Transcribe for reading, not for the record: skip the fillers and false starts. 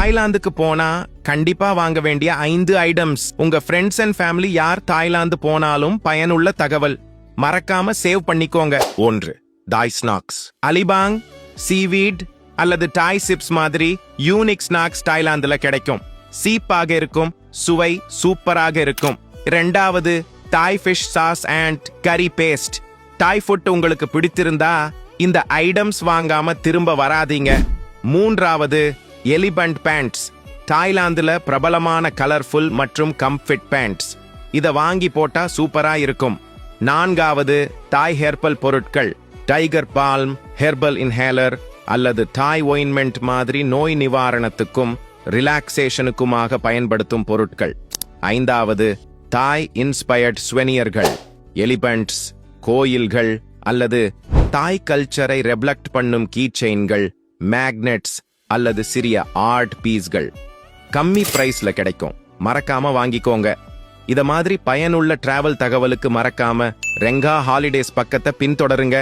தாய்லாந்துக்கு போனா கண்டிப்பா வாங்க வேண்டிய 5 ஐட்டம்ஸ். உங்க ஃப்ரெண்ட்ஸ் அண்ட் ஃபேமிலி யார் தாய்லாந்து போனாலும் பயனுள்ள தகவல். மறக்காம சேவ் பண்ணிக்கோங்க. 1. தாய் ஸ்நாக்ஸ். அலிபாங், சீவீட் அல்லது டாய் சிப்ஸ் மாதிரி யூனிக் ஸ்நாக்ஸ் தாய்லாந்துல கிடைக்கும். சீப்பாக இருக்கும், சுவை சூப்பராக இருக்கும். 2. Thai fish sauce and curry paste. Thai food உங்களுக்கு பிடித்திருந்தா இந்த ஐட்டம்ஸ் வாங்காம திரும்ப வராதீங்க. 3. Elephant pants. தாய்லாந்துல பிரபலமான கலர்ஃபுல் மற்றும் கம்ஃபிட் பேண்ட்ஸ். இத வாங்கி போட்டா சூப்பரா இருக்கும். 4. தாய் ஹெர்பல் பொருட்கள். டைகர் பால்ம், ஹெர்பல் இன்ஹேலர் அல்லது தாய் ஒயின்மெண்ட் மாதிரி நோய் நிவாரணத்துக்கும் ரிலாக்ஸேஷனுக்குமாக பயன்படுத்தும் பொருட்கள். 5. தாய் இன்ஸ்பயர்ட் ஸ்வெனியர்கள். எலிபண்ட்ஸ், கோயில்கள் அல்லது தாய் கல்ச்சரை ரெப்ளக்ட் பண்ணும் கீ செயின்கள், மேக்னெட்ஸ் அல்லது சிறிய ஆர்ட் பீஸ்கள் கம்மி பிரைஸ்ல கிடைக்கும். மறக்காம வாங்கிக்கோங்க. இத மாதிரி பயனுள்ள டிராவல் தகவலுக்கு மறக்காம ரெங்கா ஹாலிடேஸ் பக்கத்தை பின்தொடருங்க.